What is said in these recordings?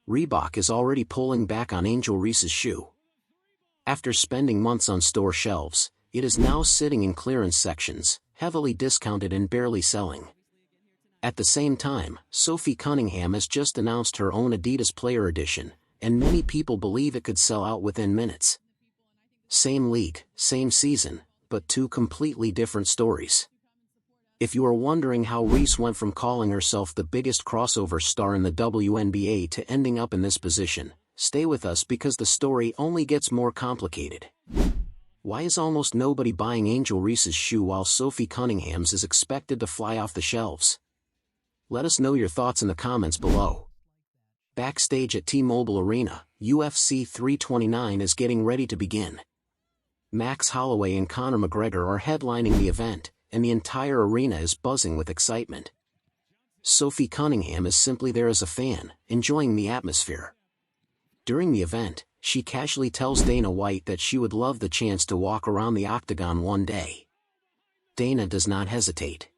Reebok is already pulling back on Angel Reese's shoe. After spending months on store shelves, it is now sitting in clearance sections, heavily discounted and barely selling. At the same time, Sophie Cunningham has just announced her own Adidas Player Edition, and many people believe it could sell out within minutes. Same league, same season, but two completely different stories. If you are wondering how Reese went from calling herself the biggest crossover star in the WNBA to ending up in this position, stay with us because the story only gets more complicated. Why is almost nobody buying Angel Reese's shoe while Sophie Cunningham's is expected to fly off the shelves? Let us know your thoughts in the comments below. Backstage at T-Mobile Arena, UFC 329 is getting ready to begin. Max Holloway and Conor McGregor are headlining the event, and the entire arena is buzzing with excitement. Sophie Cunningham is simply there as a fan, enjoying the atmosphere. During the event, she casually tells Dana White that she would love the chance to walk around the octagon one day. Dana does not hesitate.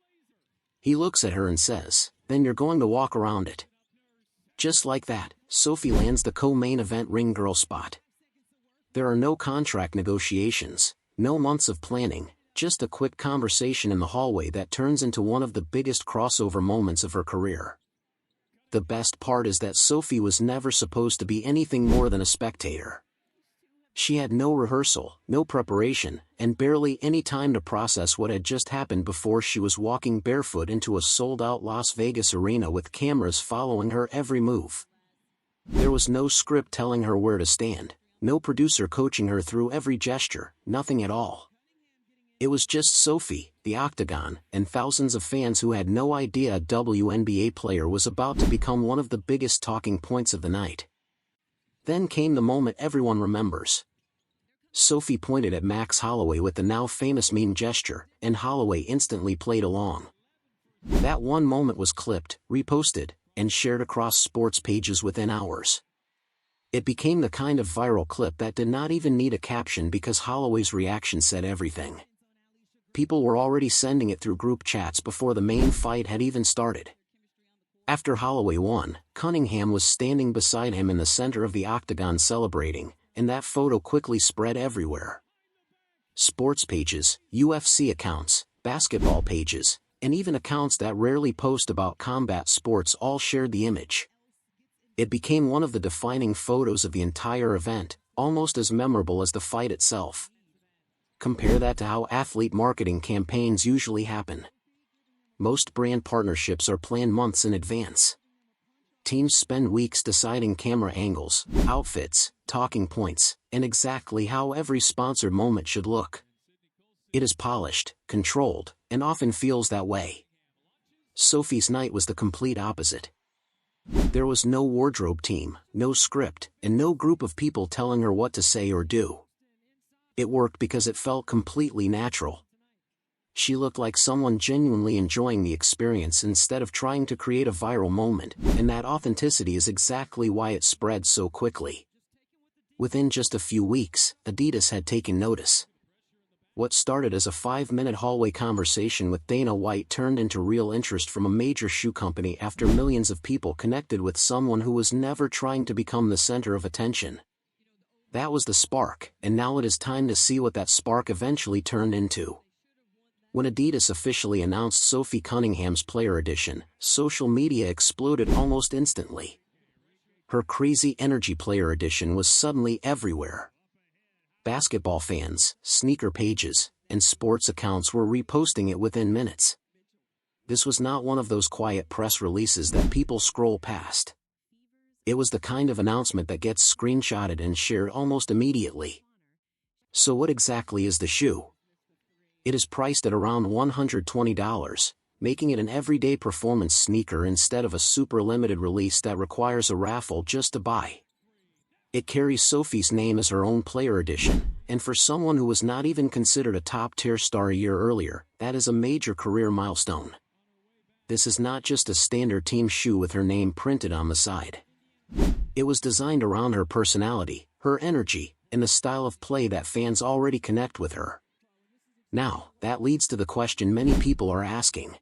He looks at her and says, "Then you're going to walk around it." Just like that, Sophie lands the co-main event ring girl spot. There are no contract negotiations, no months of planning, just a quick conversation in the hallway that turns into one of the biggest crossover moments of her career. The best part is that Sophie was never supposed to be anything more than a spectator. She had no rehearsal, no preparation, and barely any time to process what had just happened before she was walking barefoot into a sold-out Las Vegas arena with cameras following her every move. There was no script telling her where to stand, no producer coaching her through every gesture, nothing at all. It was just Sophie, the octagon, and thousands of fans who had no idea a WNBA player was about to become one of the biggest talking points of the night. Then came the moment everyone remembers. Sophie pointed at Max Holloway with the now famous meme gesture, and Holloway instantly played along. That one moment was clipped, reposted, and shared across sports pages within hours. It became the kind of viral clip that did not even need a caption because Holloway's reaction said everything. People were already sending it through group chats before the main fight had even started. After Holloway won, Cunningham was standing beside him in the center of the octagon celebrating, and that photo quickly spread everywhere. Sports pages, UFC accounts, basketball pages, and even accounts that rarely post about combat sports all shared the image. It became one of the defining photos of the entire event, almost as memorable as the fight itself. Compare that to how athlete marketing campaigns usually happen. Most brand partnerships are planned months in advance. Teams spend weeks deciding camera angles, outfits, talking points, and exactly how every sponsored moment should look. It is polished, controlled, and often feels that way. Sophie's night was the complete opposite. There was no wardrobe team, no script, and no group of people telling her what to say or do. It worked because it felt completely natural. She looked like someone genuinely enjoying the experience instead of trying to create a viral moment, and that authenticity is exactly why it spread so quickly. Within just a few weeks, Adidas had taken notice. What started as a 5-minute hallway conversation with Dana White turned into real interest from a major shoe company after millions of people connected with someone who was never trying to become the center of attention. That was the spark, and now it is time to see what that spark eventually turned into. When Adidas officially announced Sophie Cunningham's Player Edition, social media exploded almost instantly. Her crazy energy Player Edition was suddenly everywhere. Basketball fans, sneaker pages, and sports accounts were reposting it within minutes. This was not one of those quiet press releases that people scroll past. It was the kind of announcement that gets screenshotted and shared almost immediately. So what exactly is the shoe? It is priced at around $120, making it an everyday performance sneaker instead of a super limited release that requires a raffle just to buy. It carries Sophie's name as her own Player Edition, and for someone who was not even considered a top-tier star a year earlier, that is a major career milestone. This is not just a standard team shoe with her name printed on the side. It was designed around her personality, her energy, and the style of play that fans already connect with her. Now, that leads to the question many people are asking.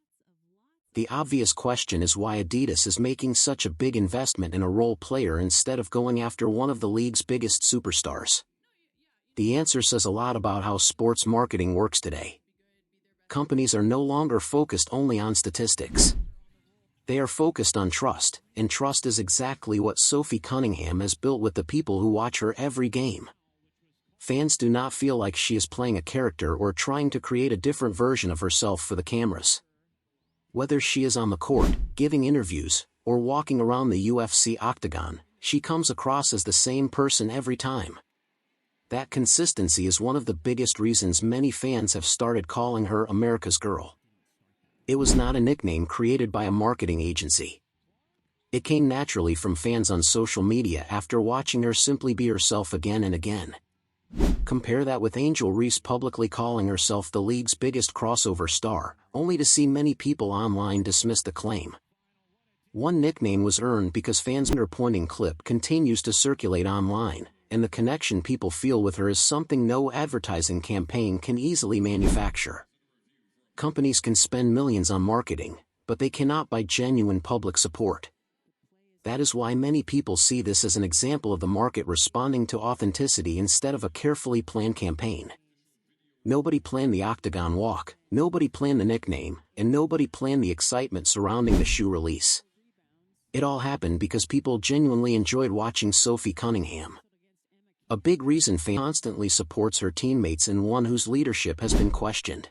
The obvious question is why Adidas is making such a big investment in a role player instead of going after one of the league's biggest superstars. The answer says a lot about how sports marketing works today. Companies are no longer focused only on statistics. They are focused on trust, and trust is exactly what Sophie Cunningham has built with the people who watch her every game. Fans do not feel like she is playing a character or trying to create a different version of herself for the cameras. Whether she is on the court, giving interviews, or walking around the UFC octagon, she comes across as the same person every time. That consistency is one of the biggest reasons many fans have started calling her America's Girl. It was not a nickname created by a marketing agency. It came naturally from fans on social media after watching her simply be herself again and again. Compare that with Angel Reese publicly calling herself the league's biggest crossover star, only to see many people online dismiss the claim. One nickname was earned because fans' finger-pointing clip continues to circulate online, and the connection people feel with her is something no advertising campaign can easily manufacture. Companies can spend millions on marketing, but they cannot buy genuine public support. That is why many people see this as an example of the market responding to authenticity instead of a carefully planned campaign. Nobody planned the octagon walk, nobody planned the nickname, and nobody planned the excitement surrounding the shoe release. It all happened because people genuinely enjoyed watching Sophie Cunningham. A big reason fans constantly supports her teammates and one whose leadership has been questioned.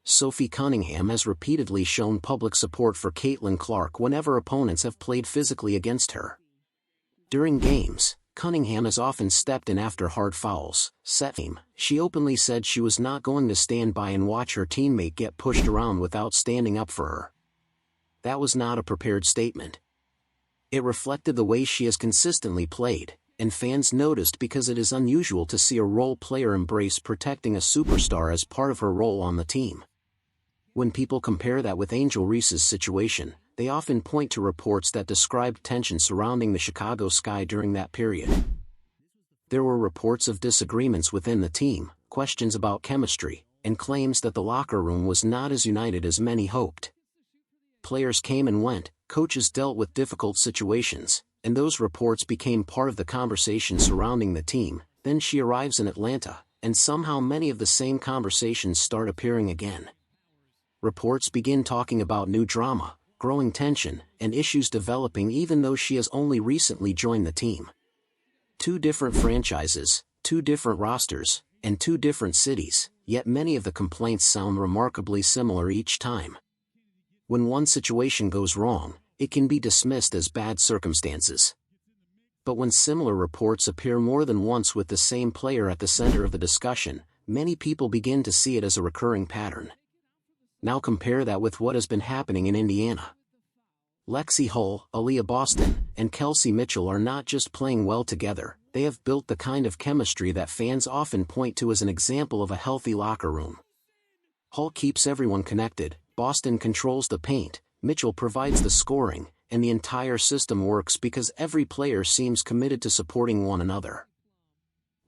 Sophie Cunningham has repeatedly shown public support for Caitlin Clark whenever opponents have played physically against her. During games, Cunningham has often stepped in after hard fouls. She openly said she was not going to stand by and watch her teammate get pushed around without standing up for her. That was not a prepared statement. It reflected the way she has consistently played, and fans noticed because it is unusual to see a role player embrace protecting a superstar as part of her role on the team. When people compare that with Angel Reese's situation, they often point to reports that described tension surrounding the Chicago Sky during that period. There were reports of disagreements within the team, questions about chemistry, and claims that the locker room was not as united as many hoped. Players came and went, coaches dealt with difficult situations, and those reports became part of the conversation surrounding the team. Then she arrives in Atlanta, and somehow many of the same conversations start appearing again. Reports begin talking about new drama, growing tension, and issues developing even though she has only recently joined the team. 2 different franchises, 2 different rosters, and 2 different cities, yet many of the complaints sound remarkably similar each time. When one situation goes wrong, it can be dismissed as bad circumstances. But when similar reports appear more than once with the same player at the center of the discussion, many people begin to see it as a recurring pattern. Now compare that with what has been happening in Indiana. Lexi Hull, Aaliyah Boston, and Kelsey Mitchell are not just playing well together, they have built the kind of chemistry that fans often point to as an example of a healthy locker room. Hull keeps everyone connected, Boston controls the paint, Mitchell provides the scoring, and the entire system works because every player seems committed to supporting one another.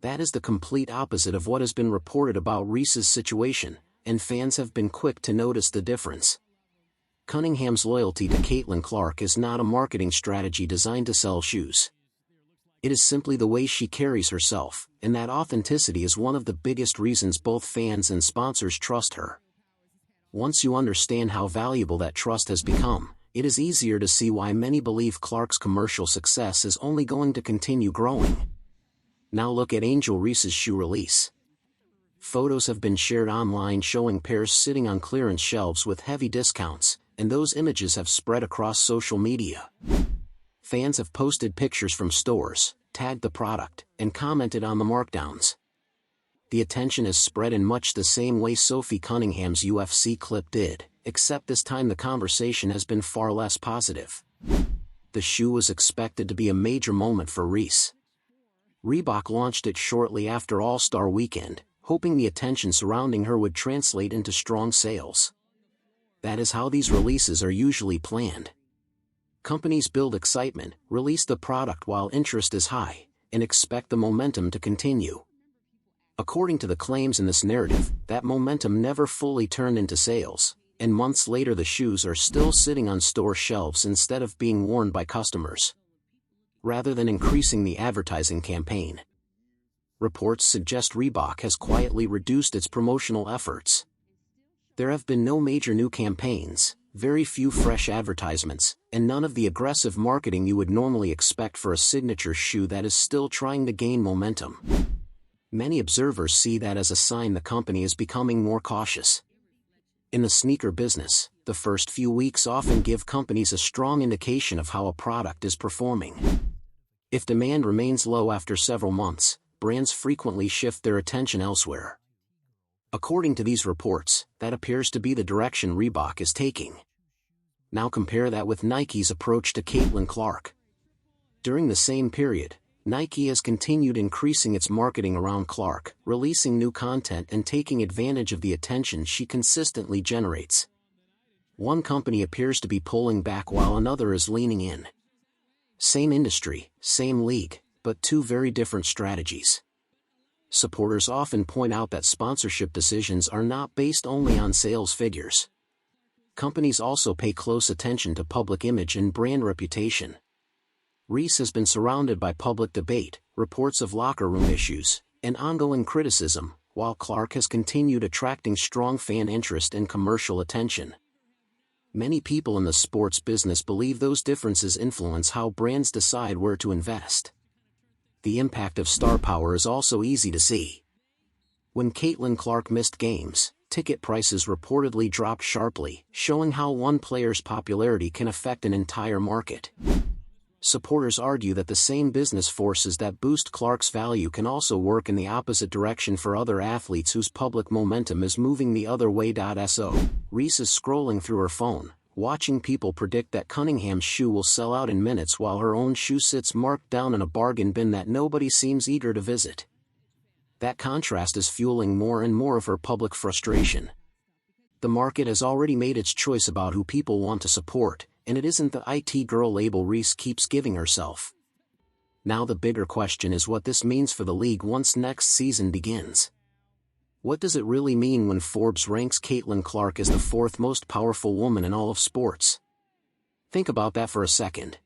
That is the complete opposite of what has been reported about Reese's situation, and fans have been quick to notice the difference. Cunningham's loyalty to Caitlin Clark is not a marketing strategy designed to sell shoes. It is simply the way she carries herself, and that authenticity is one of the biggest reasons both fans and sponsors trust her. Once you understand how valuable that trust has become, it is easier to see why many believe Clark's commercial success is only going to continue growing. Now look at Angel Reese's shoe release. Photos have been shared online showing pairs sitting on clearance shelves with heavy discounts, and those images have spread across social media. Fans have posted pictures from stores, tagged the product, and commented on the markdowns. The attention is spread in much the same way Sophie Cunningham's UFC clip did, except this time the conversation has been far less positive. The shoe was expected to be a major moment for Reese. Reebok launched it shortly after All-Star Weekend, hoping the attention surrounding her would translate into strong sales. That is how these releases are usually planned. Companies build excitement, release the product while interest is high, and expect the momentum to continue. According to the claims in this narrative, that momentum never fully turned into sales, and months later the shoes are still sitting on store shelves instead of being worn by customers. Rather than increasing the advertising campaign, reports suggest Reebok has quietly reduced its promotional efforts. There have been no major new campaigns, very few fresh advertisements, and none of the aggressive marketing you would normally expect for a signature shoe that is still trying to gain momentum. Many observers see that as a sign the company is becoming more cautious. In the sneaker business, the first few weeks often give companies a strong indication of how a product is performing. If demand remains low after several months, brands frequently shift their attention elsewhere. According to these reports, that appears to be the direction Reebok is taking. Now compare that with Nike's approach to Caitlin Clark. During the same period, Nike has continued increasing its marketing around Clark, releasing new content and taking advantage of the attention she consistently generates. One company appears to be pulling back while another is leaning in. Same industry, same league, but two very different strategies. Supporters often point out that sponsorship decisions are not based only on sales figures. Companies also pay close attention to public image and brand reputation. Reese has been surrounded by public debate, reports of locker room issues, and ongoing criticism, while Clark has continued attracting strong fan interest and commercial attention. Many people in the sports business believe those differences influence how brands decide where to invest. The impact of star power is also easy to see. When Caitlin Clark missed games, ticket prices reportedly dropped sharply, showing how one player's popularity can affect an entire market. Supporters argue that the same business forces that boost Clark's value can also work in the opposite direction for other athletes whose public momentum is moving the other way. So, Reese is scrolling through her phone, watching people predict that Cunningham's shoe will sell out in minutes while her own shoe sits marked down in a bargain bin that nobody seems eager to visit. That contrast is fueling more and more of her public frustration. The market has already made its choice about who people want to support, and it isn't the IT girl label Reese keeps giving herself. Now the bigger question is what this means for the league once next season begins. What does it really mean when Forbes ranks Caitlin Clark as the fourth most powerful woman in all of sports? Think about that for a second.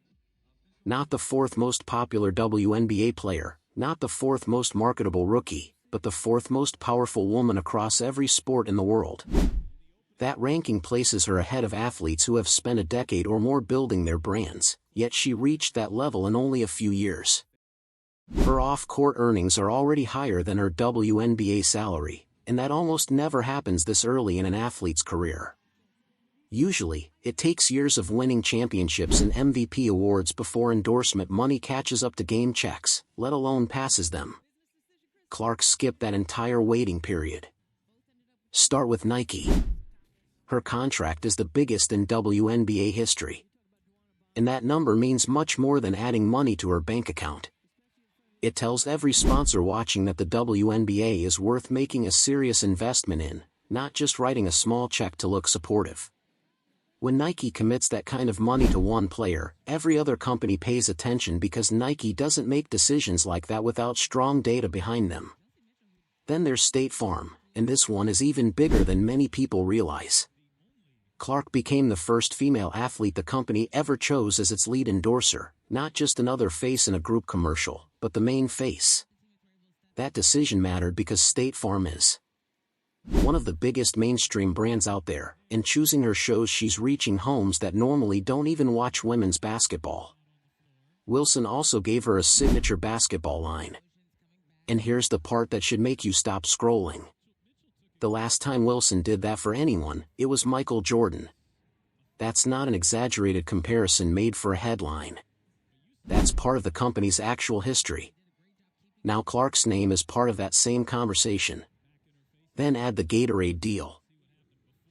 Not the fourth most popular WNBA player, not the fourth most marketable rookie, but the fourth most powerful woman across every sport in the world. That ranking places her ahead of athletes who have spent a decade or more building their brands, yet she reached that level in only a few years. Her off-court earnings are already higher than her WNBA salary, and that almost never happens this early in an athlete's career. Usually, it takes years of winning championships and MVP awards before endorsement money catches up to game checks, let alone passes them. Clark skipped that entire waiting period. Start with Nike. Her contract is the biggest in WNBA history. And that number means much more than adding money to her bank account. It tells every sponsor watching that the WNBA is worth making a serious investment in, not just writing a small check to look supportive. When Nike commits that kind of money to one player, every other company pays attention because Nike doesn't make decisions like that without strong data behind them. Then there's State Farm, and this one is even bigger than many people realize. Clark became the first female athlete the company ever chose as its lead endorser, not just another face in a group commercial, but the main face. That decision mattered because State Farm is one of the biggest mainstream brands out there, and choosing her shows she's reaching homes that normally don't even watch women's basketball. Wilson also gave her a signature basketball line. And here's the part that should make you stop scrolling. The last time Wilson did that for anyone, it was Michael Jordan. That's not an exaggerated comparison made for a headline. That's part of the company's actual history. Now Clark's name is part of that same conversation. Then add the Gatorade deal.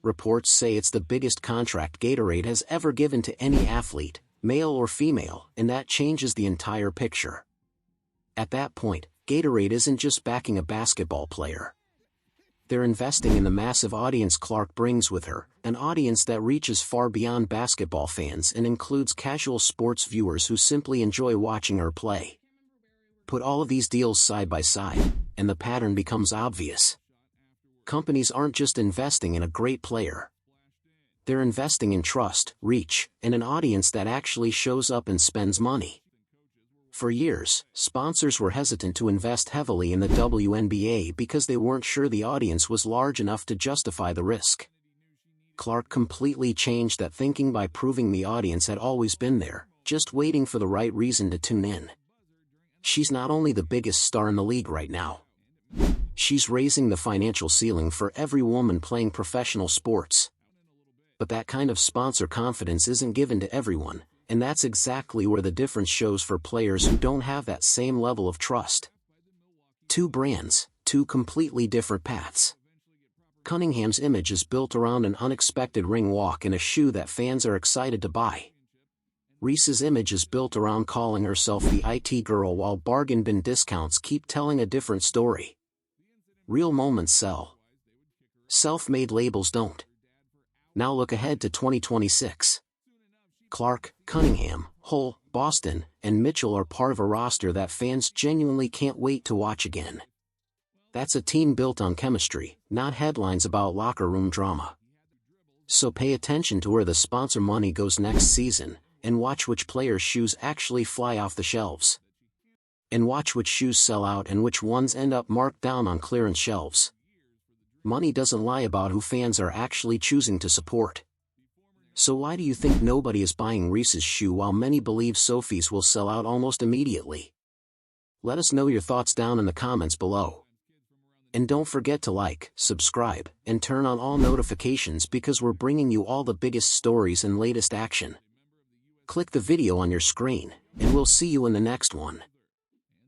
Reports say it's the biggest contract Gatorade has ever given to any athlete, male or female, and that changes the entire picture. At that point, Gatorade isn't just backing a basketball player. They're investing in the massive audience Clark brings with her, an audience that reaches far beyond basketball fans and includes casual sports viewers who simply enjoy watching her play. Put all of these deals side by side, and the pattern becomes obvious. Companies aren't just investing in a great player. They're investing in trust, reach, and an audience that actually shows up and spends money. For years, sponsors were hesitant to invest heavily in the WNBA because they weren't sure the audience was large enough to justify the risk. Clark completely changed that thinking by proving the audience had always been there, just waiting for the right reason to tune in. She's not only the biggest star in the league right now. She's raising the financial ceiling for every woman playing professional sports. But that kind of sponsor confidence isn't given to everyone, and that's exactly where the difference shows for players who don't have that same level of trust. Two brands, two completely different paths. Cunningham's image is built around an unexpected ring walk and a shoe that fans are excited to buy. Reese's image is built around calling herself the IT girl while bargain bin discounts keep telling a different story. Real moments sell. Self-made labels don't. Now look ahead to 2026. Clark, Cunningham, Hull, Boston, and Mitchell are part of a roster that fans genuinely can't wait to watch again. That's a team built on chemistry, not headlines about locker room drama. So pay attention to where the sponsor money goes next season, and watch which players' shoes actually fly off the shelves. And watch which shoes sell out and which ones end up marked down on clearance shelves. Money doesn't lie about who fans are actually choosing to support. So why do you think nobody is buying Reese's shoe while many believe Sophie's will sell out almost immediately? Let us know your thoughts down in the comments below. And don't forget to like, subscribe, and turn on all notifications because we're bringing you all the biggest stories and latest action. Click the video on your screen, and we'll see you in the next one.